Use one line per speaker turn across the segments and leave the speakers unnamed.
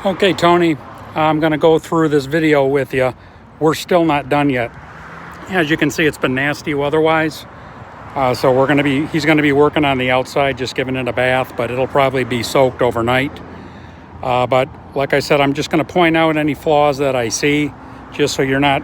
Okay, Tony, I'm going to go through this video with you. We're still not done yet. As you can see, it's been nasty weather-wise. So he's going to be working on the outside, just giving it a bath, but it'll probably be soaked overnight. But like I said, I'm just going to point out any flaws that I see, just so you're not,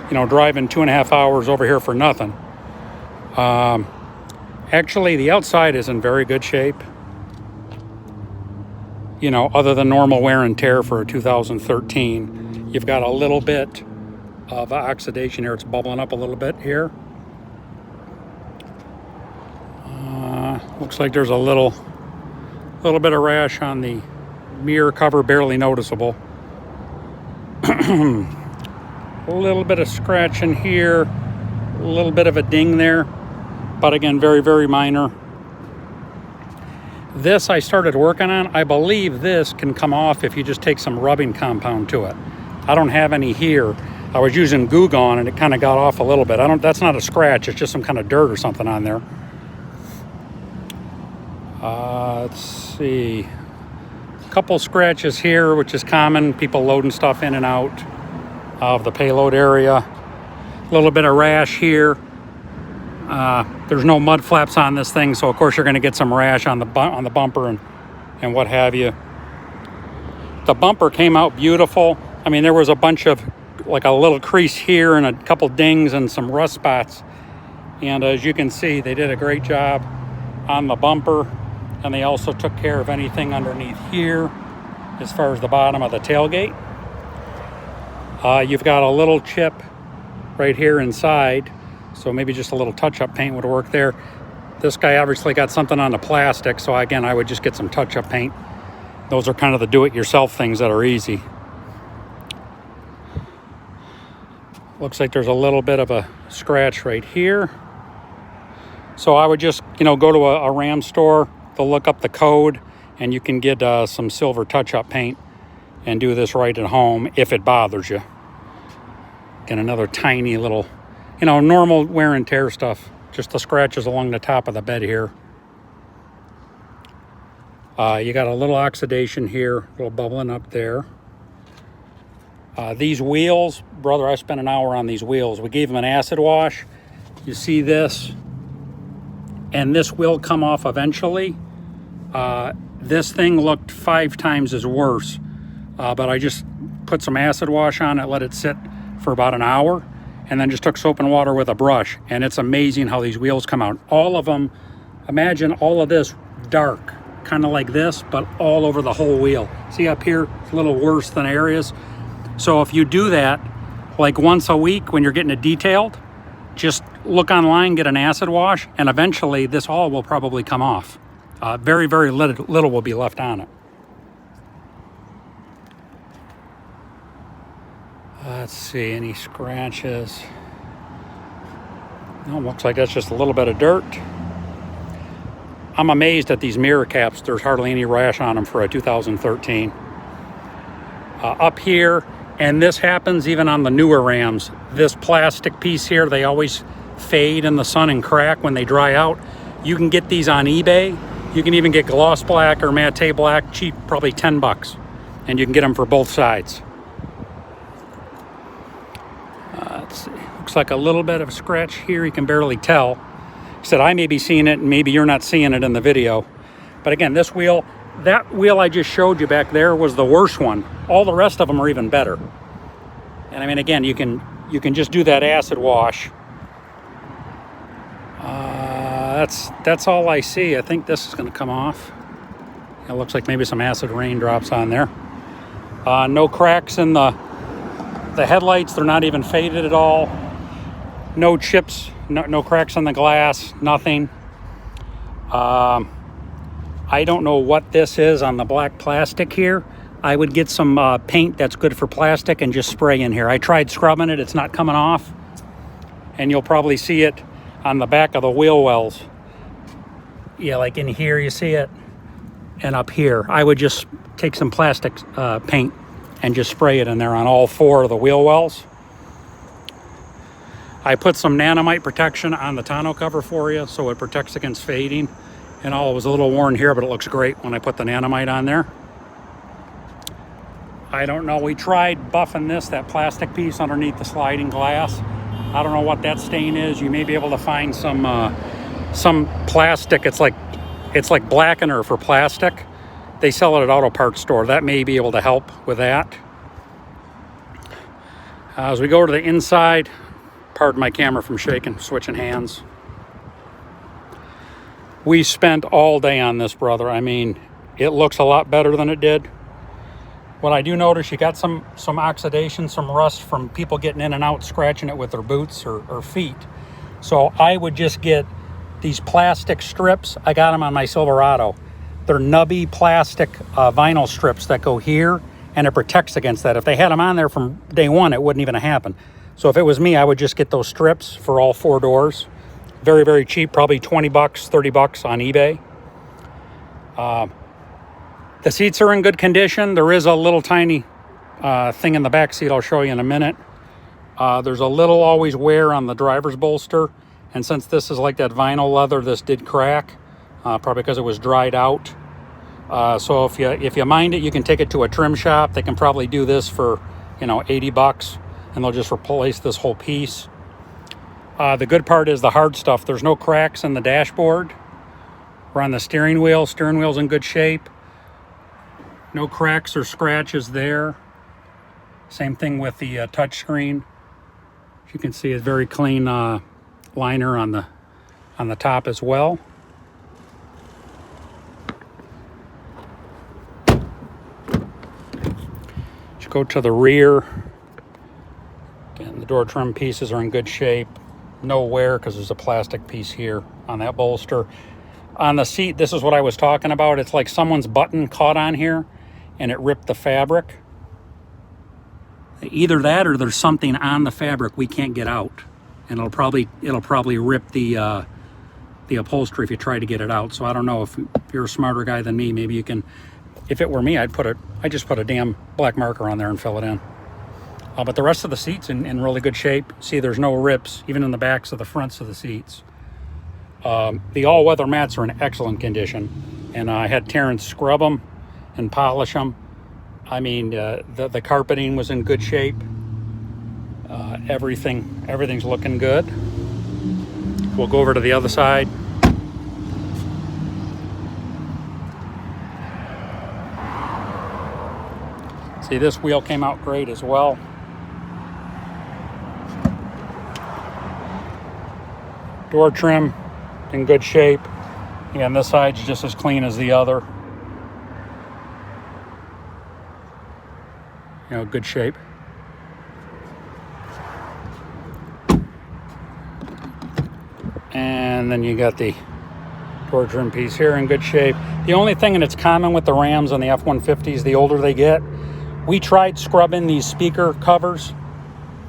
driving 2.5 hours over here for nothing. Actually, the outside is in very good shape. Other than normal wear and tear for a 2013, you've got a little bit of oxidation here. It's bubbling up a little bit here. Looks like there's a little bit of rash on the mirror cover, barely noticeable. A little bit of scratching here, a little bit of a ding there, but again, very, very minor. This I started working on. I believe this can come off if you just take some rubbing compound to it. I don't have any here. I was using Goo Gone and it kind of got off a little bit. That's not a scratch, it's just some kind of dirt or something on there. Let's see. A couple scratches here, which is common. People loading stuff in and out of the payload area. A little bit of rash here. There's no mud flaps on this thing, so of course you're going to get some rash on the bumper and what have you. The bumper came out beautiful. I mean, there was a bunch of, like a little crease here and a couple dings and some rust spots. And as you can see, they did a great job on the bumper, and they also took care of anything underneath here as far as the bottom of the tailgate. You've got a little chip right here inside, so maybe just a little touch-up paint would work there. This guy obviously got something on the plastic, so again, I would just get some touch-up paint. Those are kind of the do-it-yourself things that are easy. Looks like there's a little bit of a scratch right here. So I would just, go to a Ram store. They'll look up the code, and you can get some silver touch-up paint and do this right at home if it bothers you. And another tiny little, normal wear and tear stuff. Just the scratches along the top of the bed here. You got a little oxidation here, a little bubbling up there. These wheels, brother, I spent an hour on these wheels. We gave them an acid wash. You see this? And this will come off eventually. This thing looked 5 times as worse, but I just put some acid wash on it, let it sit for about an hour, and then just took soap and water with a brush, and it's amazing how these wheels come out. All of them, imagine all of this dark, kind of like this, but all over the whole wheel. See up here, it's a little worse than areas. So if you do that like once a week when you're getting it detailed, just look online, get an acid wash, and eventually this all will probably come off. Very, very little will be left on it. Let's see, any scratches? No, looks like that's just a little bit of dirt. I'm amazed at these mirror caps. There's hardly any rash on them for a 2013. Up here, and this happens even on the newer Rams, this plastic piece here, they always fade in the sun and crack when they dry out. You can get these on eBay. You can even get gloss black or matte black, cheap, probably 10 bucks. And you can get them for both sides. Let's see, looks like a little bit of a scratch here. You can barely tell. I said I may be seeing it and maybe you're not seeing it in the video. But again, this wheel, that wheel I just showed you back there was the worst one. All the rest of them are even better. And I mean, again, you can just do that acid wash. That's all I see. I think this is going to come off. It looks like maybe some acid raindrops on there. No cracks in the headlights. They're not even faded at all. No chips, no cracks in the glass, nothing. I don't know what this is on the black plastic here. I would get some paint that's good for plastic and just spray in here. I tried scrubbing it. It's not coming off. And you'll probably see it on the back of the wheel wells. Yeah, like in here you see it. And up here. I would just take some plastic paint and just spray it in there on all 4 of the wheel wells. I put some Nanomite protection on the tonneau cover for you so it protects against fading. And all, it was a little worn here, but it looks great when I put the Nanomite on there. I don't know. We tried buffing that plastic piece underneath the sliding glass. I don't know what that stain is. You may be able to find some plastic. It's like blackener for plastic. They sell it at auto parts store. That may be able to help with that. As we go to the inside, pardon my camera from shaking, switching hands. We spent all day on this, brother. I mean, it looks a lot better than it did. What I do notice, you got some oxidation, some rust from people getting in and out, scratching it with their boots or feet. So I would just get these plastic strips. I got them on my Silverado. They're nubby plastic vinyl strips that go here, and it protects against that. If they had them on there from day one, it wouldn't even happen. So if it was me, I would just get those strips for all 4 doors. Very, very cheap, probably 20 bucks, 30 bucks on eBay. The seats are in good condition. There is a little tiny thing in the back seat I'll show you in a minute. There's a little always wear on the driver's bolster. And since this is like that vinyl leather, this did crack, probably because it was dried out. So if you mind it, you can take it to a trim shop. They can probably do this for, 80 bucks, and they'll just replace this whole piece. The good part is the hard stuff. There's no cracks in the dashboard. We're on the steering wheel. Steering wheel's in good shape. No cracks or scratches there. Same thing with the touch screen. As you can see, it's very clean liner on the top as well. Let's go to the rear. Again, the door trim pieces are in good shape. No wear because there's a plastic piece here on that bolster. On the seat, this is what I was talking about. It's like someone's button caught on here and it ripped the fabric. Either that or there's something on the fabric we can't get out, and it'll probably rip the upholstery if you try to get it out. So I don't know, if you're a smarter guy than me, maybe you can. If it were me, I'd just put a damn black marker on there and fill it in. But the rest of the seat's in really good shape. See, there's no rips, even in the backs of the fronts of the seats. The all-weather mats are in excellent condition, and I had Terrence scrub them and polish them. I mean, the carpeting was in good shape. Everything's looking good. We'll go over to the other side. See, this wheel came out great as well. Door trim in good shape. Again, this side's just as clean as the other. Good shape. And then you got the door trim piece here in good shape. The only thing, and it's common with the Rams and the F-150s, the older they get, we tried scrubbing these speaker covers.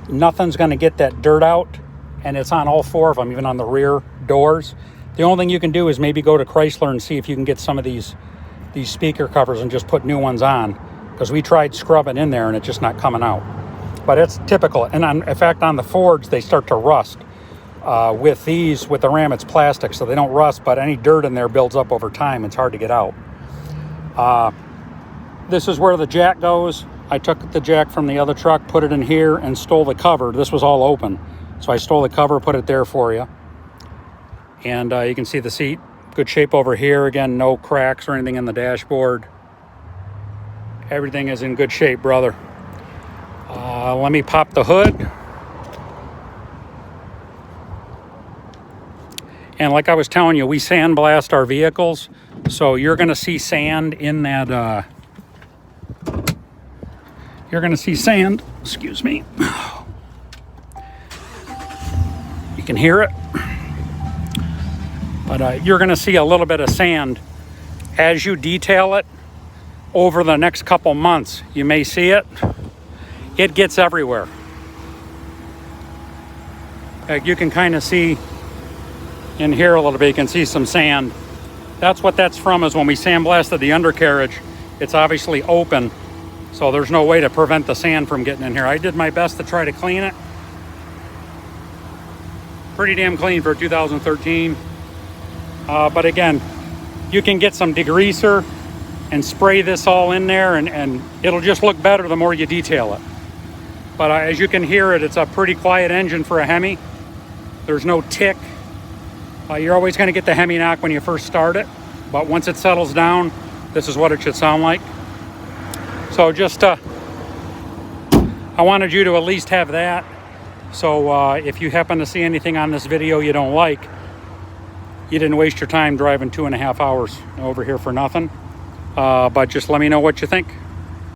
Nothing's going to get that dirt out, and it's on all 4 of them, even on the rear doors. The only thing you can do is maybe go to Chrysler and see if you can get some of these speaker covers and just put new ones on, because we tried scrubbing in there and it's just not coming out. But it's typical. And in fact, on the Fords, they start to rust. With the Ram, it's plastic, so they don't rust, but any dirt in there builds up over time. It's hard to get out. This is where the jack goes. I took the jack from the other truck, put it in here, and stole the cover. This was all open. So I stole the cover, put it there for you. And you can see the seat, good shape over here. Again, no cracks or anything in the dashboard. Everything is in good shape, brother. Let me pop the hood. And like I was telling you, we sandblast our vehicles. So you're going to see sand in that. You're going to see sand. Excuse me. You can hear it. But you're going to see a little bit of sand as you detail it. Over the next couple months, you may see it. It gets everywhere. You can kind of see in here a little bit. You can see some sand. That's what that's from, is when we sandblasted the undercarriage. It's obviously open, so there's no way to prevent the sand from getting in here. I did my best to try to clean it. Pretty damn clean for 2013. But again, you can get some degreaser and spray this all in there, and it'll just look better the more you detail it. But as you can hear it's a pretty quiet engine for a Hemi. There's no tick. You're always going to get the Hemi knock when you first start it, but once it settles down, this is what it should sound like. So just I wanted you to at least have that. So if you happen to see anything on this video you don't like, you didn't waste your time driving 2.5 hours over here for nothing. But just let me know what you think.